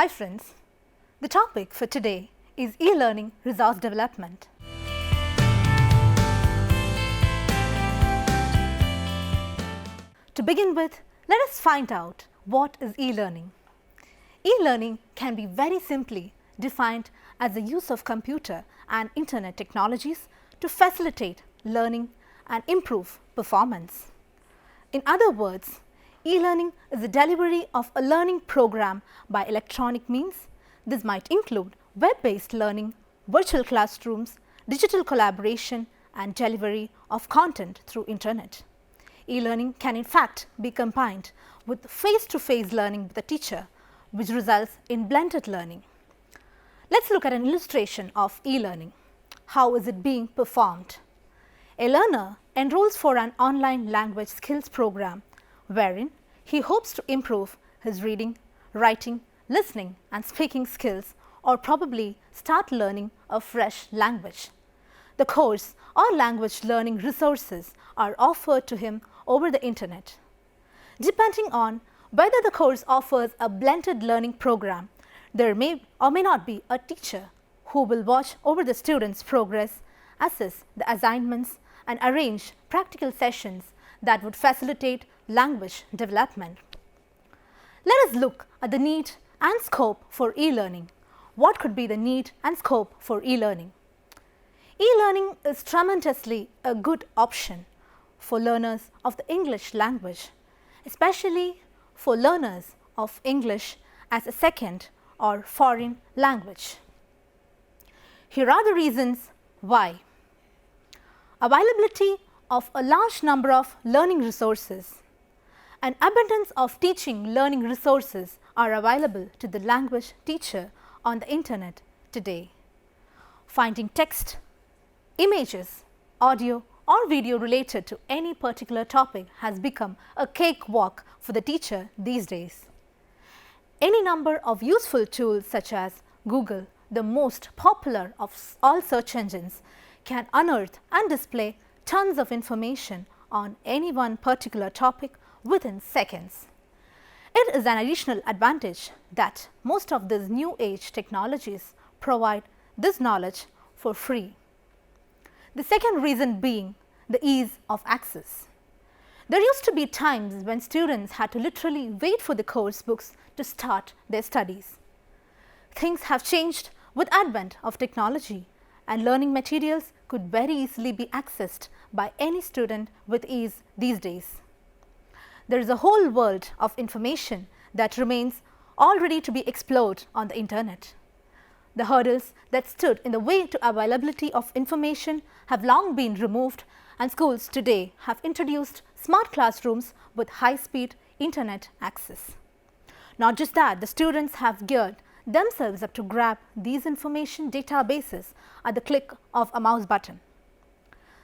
Hi friends, the topic for today is e-learning resource development. To begin with, let us find out what is e-learning. E-learning can be very simply defined as the use of computer and internet technologies to facilitate learning and improve performance. In other words, e-learning is the delivery of a learning program by electronic means. This might include web-based learning, virtual classrooms, digital collaboration, and delivery of content through internet. E-learning can in fact be combined with face-to-face learning with a teacher, which results in blended learning. Let's look at an illustration of e-learning. How is it being performed? A learner enrolls for an online language skills program wherein he hopes to improve his reading, writing, listening and speaking skills, or probably start learning a fresh language. The course or language learning resources are offered to him over the internet. Depending on whether the course offers a blended learning program, there may or may not be a teacher who will watch over the student's progress, assess the assignments, and arrange practical sessions that would facilitate language development. Let us look at the need and scope for e-learning. What could be the need and scope for e-learning? E-learning is tremendously a good option for learners of the English language, especially for learners of English as a second or foreign language. Here are the reasons why. Availability of a large number of learning resources. An abundance of teaching learning resources are available to the language teacher on the internet today. Finding text, images, audio or video related to any particular topic has become a cakewalk for the teacher these days. Any number of useful tools such as Google, the most popular of all search engines, can unearth and display tons of information on any one particular topic within seconds. It is an additional advantage that most of these new age technologies provide this knowledge for free. The second reason being the ease of access. There used to be times when students had to literally wait for the course books to start their studies. Things have changed with advent of technology, and learning materials could very easily be accessed by any student with ease these days. There is a whole world of information that remains all ready to be explored on the internet. The hurdles that stood in the way to availability of information have long been removed, and schools today have introduced smart classrooms with high-speed internet access. Not just that, the students have geared themselves up to grab these information databases at the click of a mouse button.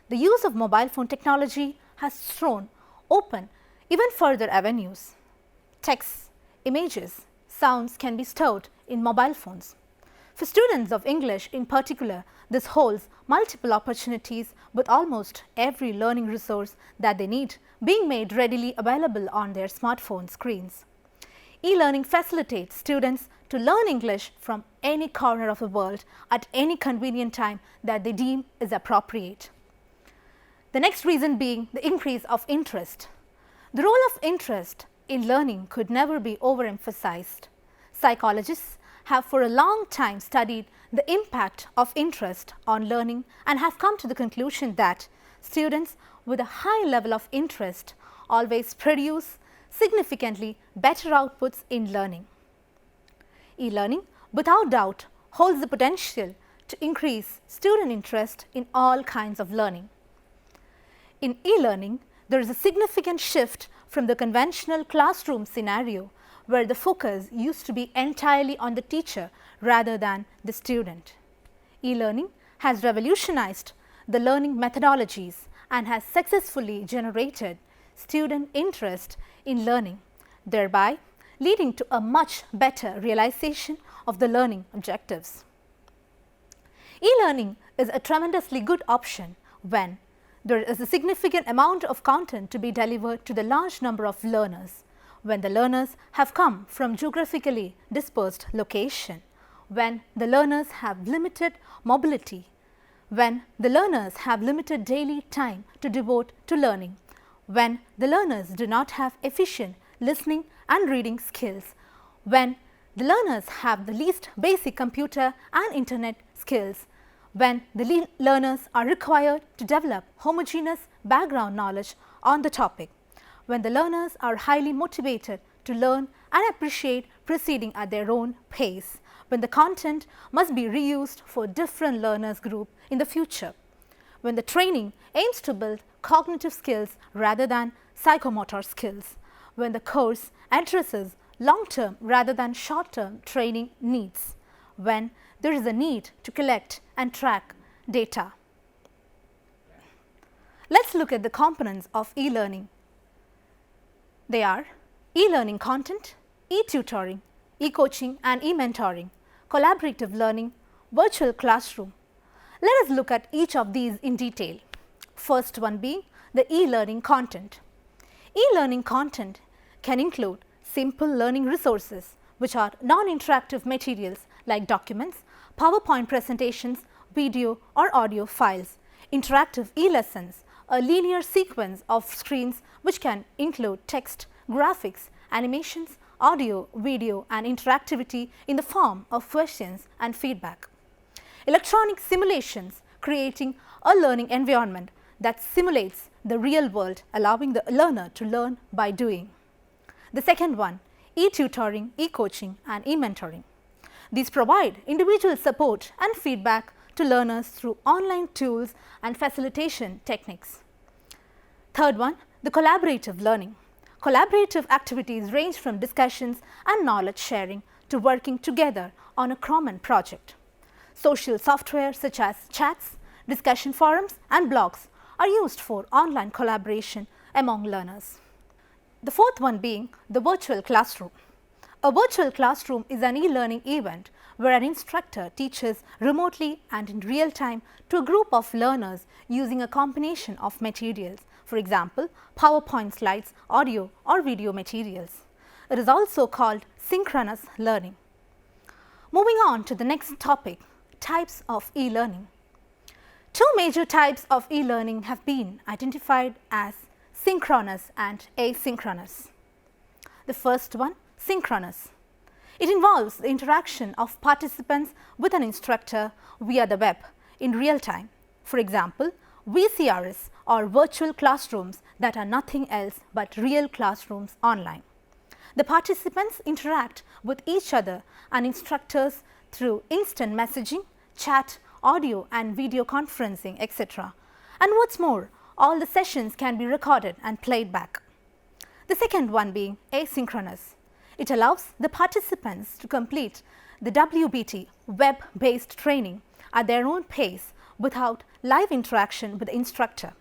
The use of mobile phone technology has thrown open even further avenues. Text, images, sounds can be stored in mobile phones. For students of English in particular, this holds multiple opportunities with almost every learning resource that they need being made readily available on their smartphone screens. E-learning facilitates students to learn English from any corner of the world at any convenient time that they deem is appropriate. The next reason being the increase of interest. The role of interest in learning could never be overemphasized. Psychologists have for a long time studied the impact of interest on learning and have come to the conclusion that students with a high level of interest always produce significantly better outputs in learning. E-learning, without doubt, holds the potential to increase student interest in all kinds of learning. In e-learning, there is a significant shift from the conventional classroom scenario where the focus used to be entirely on the teacher rather than the student. E-learning has revolutionized the learning methodologies and has successfully generated student interest in learning, thereby leading to a much better realization of the learning objectives. E-learning is a tremendously good option when there is a significant amount of content to be delivered to the large number of learners, when the learners have come from geographically dispersed location, when the learners have limited mobility, when the learners have limited daily time to devote to learning, when the learners do not have efficient listening and reading skills, when the learners have the least basic computer and internet skills, when the learners are required to develop homogeneous background knowledge on the topic, when the learners are highly motivated to learn and appreciate proceeding at their own pace, when the content must be reused for different learners group in the future, when the training aims to build cognitive skills rather than psychomotor skills, when the course addresses long-term rather than short-term training needs, when there is a need to collect and track data. Let's look at the components of e-learning. They are e-learning content, e-tutoring, e-coaching and e-mentoring, collaborative learning, virtual classroom. Let us look at each of these in detail. First one being the e-learning content. E-learning content can include simple learning resources, which are non-interactive materials like documents, PowerPoint presentations, video or audio files, interactive e-lessons, a linear sequence of screens which can include text, graphics, animations, audio, video and interactivity in the form of questions and feedback. Electronic simulations, creating a learning environment that simulates the real world, allowing the learner to learn by doing. The second one, e-tutoring, e-coaching and e-mentoring. These provide individual support and feedback to learners through online tools and facilitation techniques. Third one, the collaborative learning. Collaborative activities range from discussions and knowledge sharing to working together on a common project. Social software such as chats, discussion forums and blogs are used for online collaboration among learners. The fourth one being the virtual classroom. A virtual classroom is an e-learning event where an instructor teaches remotely and in real time to a group of learners using a combination of materials, for example, PowerPoint slides, audio or video materials. It is also called synchronous learning. Moving on to the next topic, types of e-learning. Two major types of e-learning have been identified as synchronous and asynchronous. The first one, synchronous. It involves the interaction of participants with an instructor via the web in real time. For example, VCRs or virtual classrooms that are nothing else but real classrooms online. The participants interact with each other and instructors through instant messaging, chat, audio and video conferencing, etc. And what's more, all the sessions can be recorded and played back. The second one being asynchronous. It allows the participants to complete the WBT, web-based training, at their own pace without live interaction with the instructor.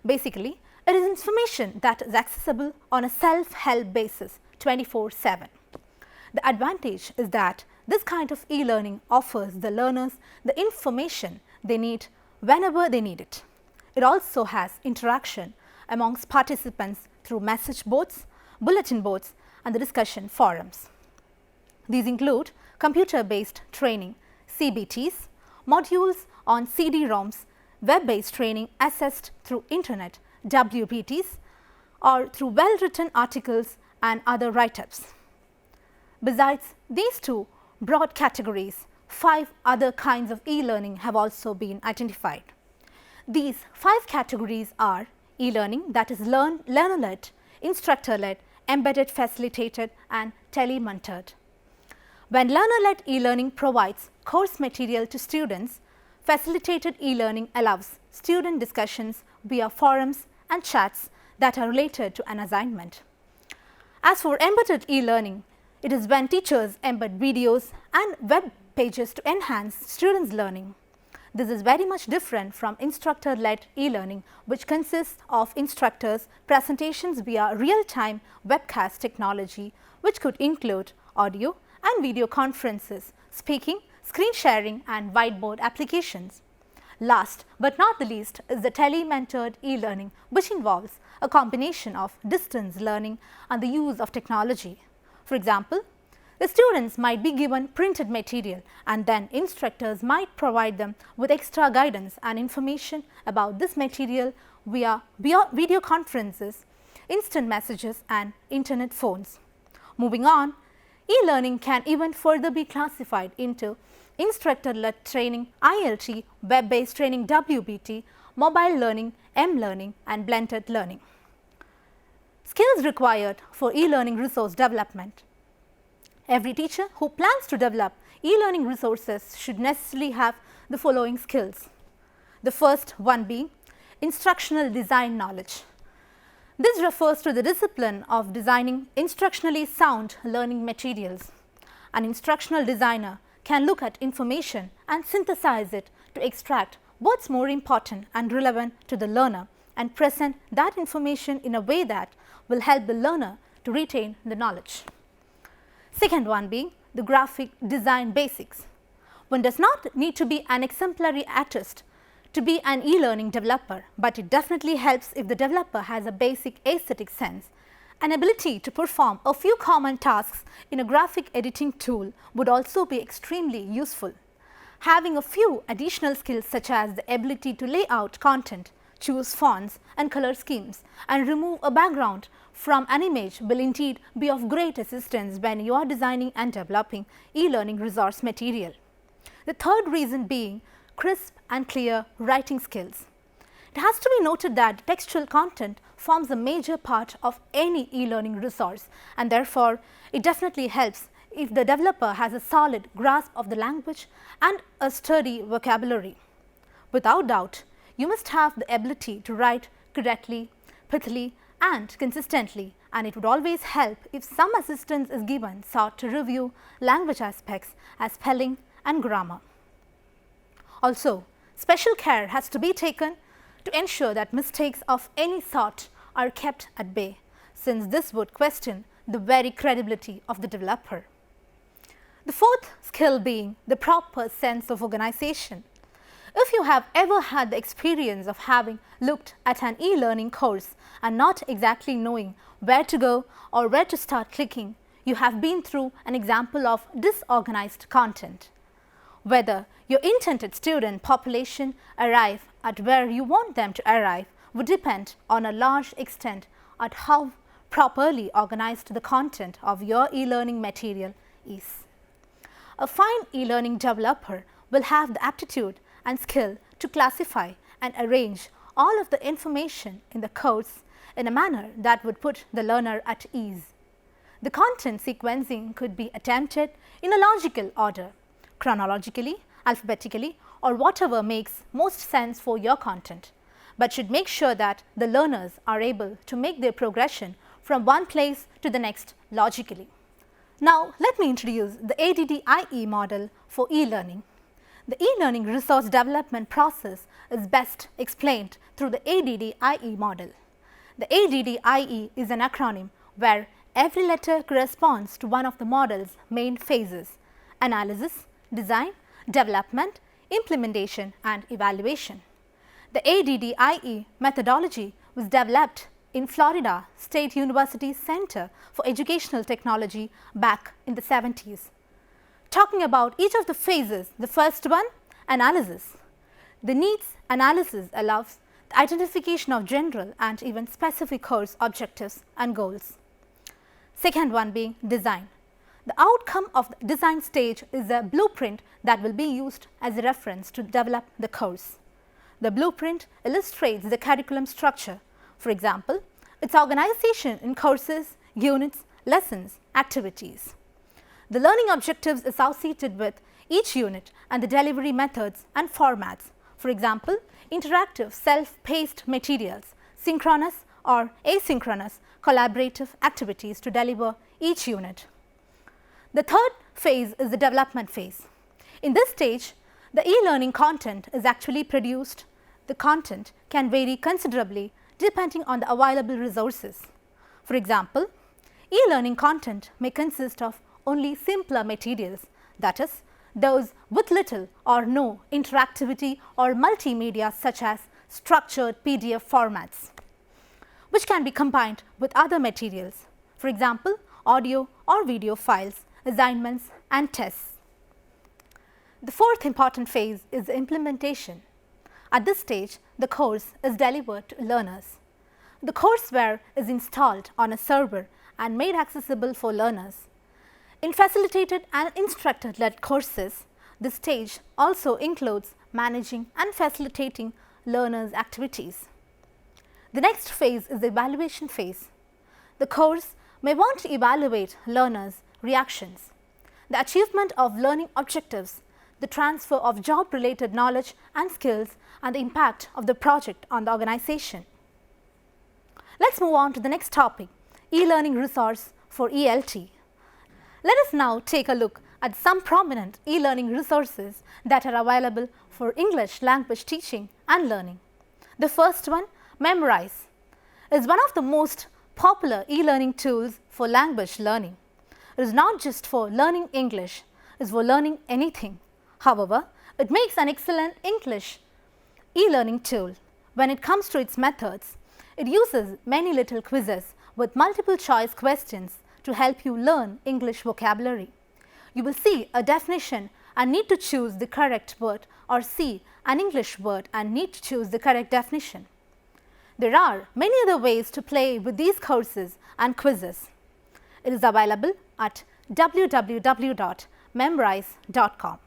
Basically, it is information that is accessible on a self-help basis 24/7. The advantage is that this kind of e-learning offers the learners the information they need whenever they need it. It also has interaction amongst participants through message boards, bulletin boards and the discussion forums. These include computer-based training, CBTs, modules on CD-ROMs, web-based training assessed through internet, WBTs, or through well-written articles and other write-ups. Besides these two broad categories, 5 other kinds of e-learning have also been identified. These 5 categories are e-learning, that is learner-led, instructor-led, embedded facilitated and tele-mentored. When learner-led e-learning provides course material to students, facilitated e-learning allows student discussions via forums and chats that are related to an assignment. As for embedded e-learning, it is when teachers embed videos and web pages to enhance students' learning. This is very much different from instructor-led e-learning, which consists of instructors' presentations via real-time webcast technology, which could include audio and video conferences, speaking, screen sharing and whiteboard applications. Last but not the least is the tele-mentored e-learning, which involves a combination of distance learning and the use of technology. For example, the students might be given printed material and then instructors might provide them with extra guidance and information about this material via video conferences, instant messages and internet phones. Moving on, e-learning can even further be classified into instructor-led training ILT, web-based training WBT, mobile learning M-learning and blended learning. Skills required for e-learning resource development. Every teacher who plans to develop e-learning resources should necessarily have the following skills. The first one being instructional design knowledge. This refers to the discipline of designing instructionally sound learning materials. An instructional designer can look at information and synthesize it to extract what's more important and relevant to the learner and present that information in a way that will help the learner to retain the knowledge. Second one being the graphic design basics. One does not need to be an exemplary artist to be an e-learning developer, but it definitely helps if the developer has a basic aesthetic sense. An ability to perform a few common tasks in a graphic editing tool would also be extremely useful. Having a few additional skills such as the ability to lay out content, choose fonts and color schemes, and remove a background from an image will indeed be of great assistance when you are designing and developing e-learning resource material. The third reason being crisp and clear writing skills. It has to be noted that textual content forms a major part of any e-learning resource, and therefore it definitely helps if the developer has a solid grasp of the language and a sturdy vocabulary. Without doubt, you must have the ability to write correctly, pithily and consistently, and it would always help if some assistance is given sought to review language aspects as spelling and grammar. Also, special care has to be taken to ensure that mistakes of any sort are kept at bay, since this would question the very credibility of the developer. The fourth skill being the proper sense of organization. If you have ever had the experience of having looked at an e-learning course and not exactly knowing where to go or where to start clicking, you have been through an example of disorganized content. Whether your intended student population arrive at where you want them to arrive would depend on a large extent on how properly organized the content of your e-learning material is. A fine e-learning developer will have the aptitude and skill to classify and arrange all of the information in the course in a manner that would put the learner at ease. The content sequencing could be attempted in a logical order, chronologically, alphabetically, or whatever makes most sense for your content, but should make sure that the learners are able to make their progression from one place to the next logically. Now, let me introduce the ADDIE model for e-learning. The e-learning resource development process is best explained through the ADDIE model. The ADDIE is an acronym where every letter corresponds to one of the model's main phases: analysis, design, development, implementation and evaluation. The ADDIE methodology was developed in Florida State University Center for Educational Technology back in the 70s. Talking about each of the phases, the first one, analysis. The needs analysis allows the identification of general and even specific course objectives and goals. Second one being design. The outcome of the design stage is a blueprint that will be used as a reference to develop the course. The blueprint illustrates the curriculum structure, for example, its organization in courses, units, lessons, activities. The learning objectives associated with each unit and the delivery methods and formats, for example, interactive self-paced materials, synchronous or asynchronous collaborative activities to deliver each unit. The third phase is the development phase. In this stage, the e-learning content is actually produced. The content can vary considerably depending on the available resources. For example, e-learning content may consist of only simpler materials, that is, those with little or no interactivity or multimedia such as structured PDF formats, which can be combined with other materials, for example, audio or video files, assignments and tests. The fourth important phase is the implementation. At this stage, the course is delivered to learners. The courseware is installed on a server and made accessible for learners. In facilitated and instructor-led courses, this stage also includes managing and facilitating learners' activities. The next phase is the evaluation phase. The course may want to evaluate learners' reactions, the achievement of learning objectives, the transfer of job-related knowledge and skills, and the impact of the project on the organization. Let's move on to the next topic, e-learning resource for ELT. Let us now take a look at some prominent e-learning resources that are available for English language teaching and learning. The first one, Memrise, is one of the most popular e-learning tools for language learning. It is not just for learning English, it is for learning anything. However, it makes an excellent English e-learning tool. When it comes to its methods, it uses many little quizzes with multiple choice questions to help you learn English vocabulary. You will see a definition and need to choose the correct word, or see an English word and need to choose the correct definition. There are many other ways to play with these courses and quizzes. It is available at www.memrise.com.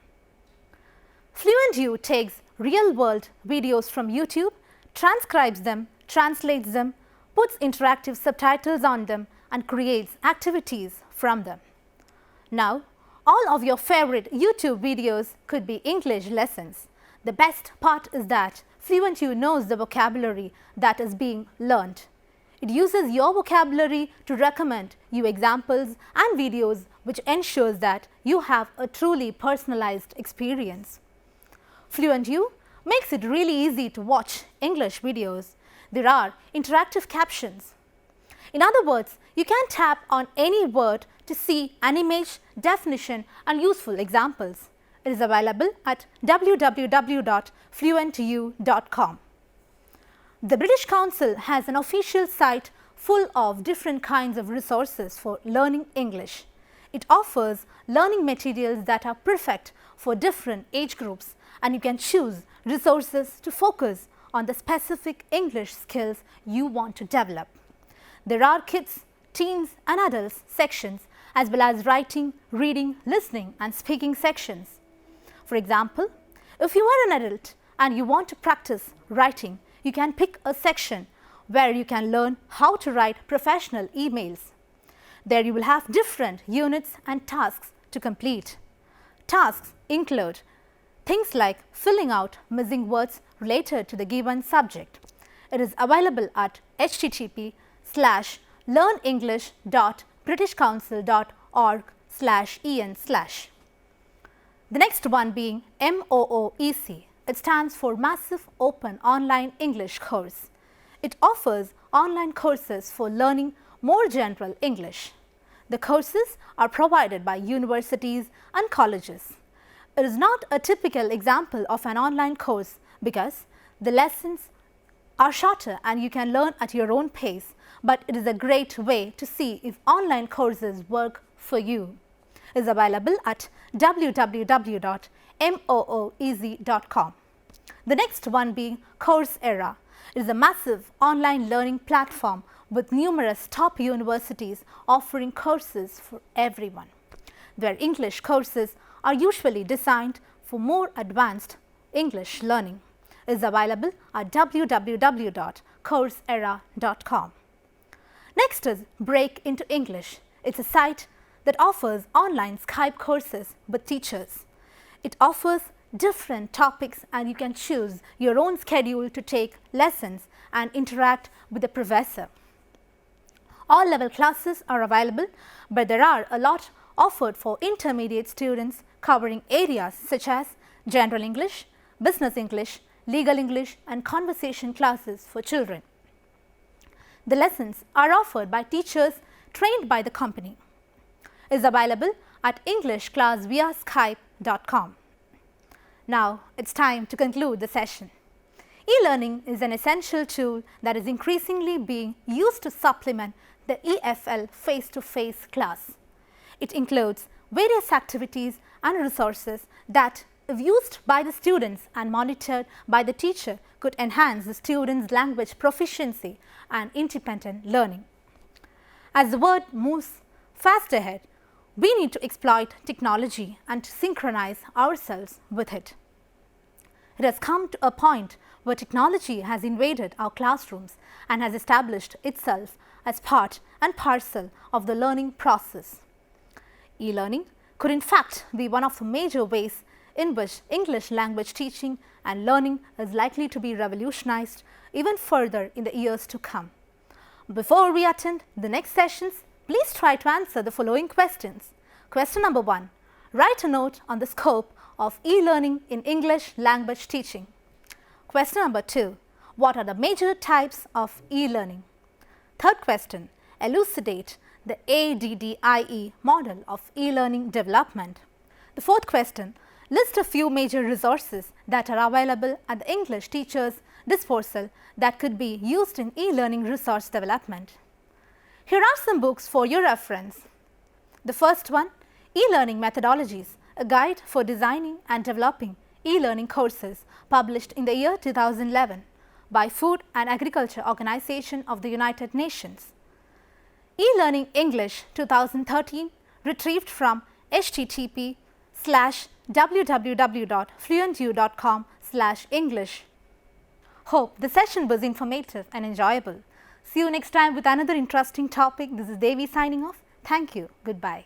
FluentU takes real-world videos from YouTube, transcribes them, translates them, puts interactive subtitles on them, and creates activities from them. Now, all of your favorite YouTube videos could be English lessons. The best part is that FluentU knows the vocabulary that is being learned. It uses your vocabulary to recommend you examples and videos, which ensures that you have a truly personalized experience. FluentU makes it really easy to watch English videos. There are interactive captions. In other words, you can tap on any word to see an image, definition, and useful examples. It is available at www.fluentu.com. The British Council has an official site full of different kinds of resources for learning English. It offers learning materials that are perfect for different age groups, and you can choose resources to focus on the specific English skills you want to develop. There are kids, teens and adults sections, as well as writing, reading, listening and speaking sections. For example, if you are an adult and you want to practice writing, you can pick a section where you can learn how to write professional emails. There you will have different units and tasks to complete. Tasks include things like filling out missing words related to the given subject. It is available at http:/learnenglish.britishcouncil.org/en/. The next one being MOOEC. It stands for Massive Open Online English Course. It offers online courses for learning more general English. The courses are provided by universities and colleges. It is not a typical example of an online course because the lessons are shorter and you can learn at your own pace, but it is a great way to see if online courses work for you. It is available at www.mooez.com. The next one being Coursera. It is a massive online learning platform with numerous top universities offering courses for everyone. Their English courses are usually designed for more advanced English learning. It is available at www.coursera.com. Next is Break into English. It's a site that offers online Skype courses with teachers. It offers different topics and you can choose your own schedule to take lessons and interact with the professor. All level classes are available, but there are a lot offered for intermediate students covering areas such as General English, Business English, Legal English and conversation classes for children. The lessons are offered by teachers trained by the company. It is available at English class via Skype e-tutoring.com. Now, it's time to conclude the session. E-learning is an essential tool that is increasingly being used to supplement the EFL face-to-face class. It includes various activities and resources that, if used by the students and monitored by the teacher, could enhance the students' language proficiency and independent learning. As the world moves fast ahead, we need to exploit technology and to synchronize ourselves with it. It has come to a point where technology has invaded our classrooms and has established itself as part and parcel of the learning process. E-learning could in fact be one of the major ways in which English language teaching and learning is likely to be revolutionized even further in the years to come. Before we attend the next sessions, please try to answer the following questions. Question number 1. Write a note on the scope of e-learning in English language teaching. Question number 2. What are the major types of e-learning? Third question. Elucidate the ADDIE model of e-learning development. The fourth question. List a few major resources that are available at the English teacher's disposal that could be used in e-learning resource development. Here are some books for your reference. The first one, E-Learning Methodologies, a guide for designing and developing e-learning courses, published in the year 2011 by Food and Agriculture Organization of the United Nations. E-Learning English 2013, retrieved from http://www.fluentu.com/English. Hope the session was informative and enjoyable. See you next time with another interesting topic. This is Devi signing off. Thank you. Goodbye.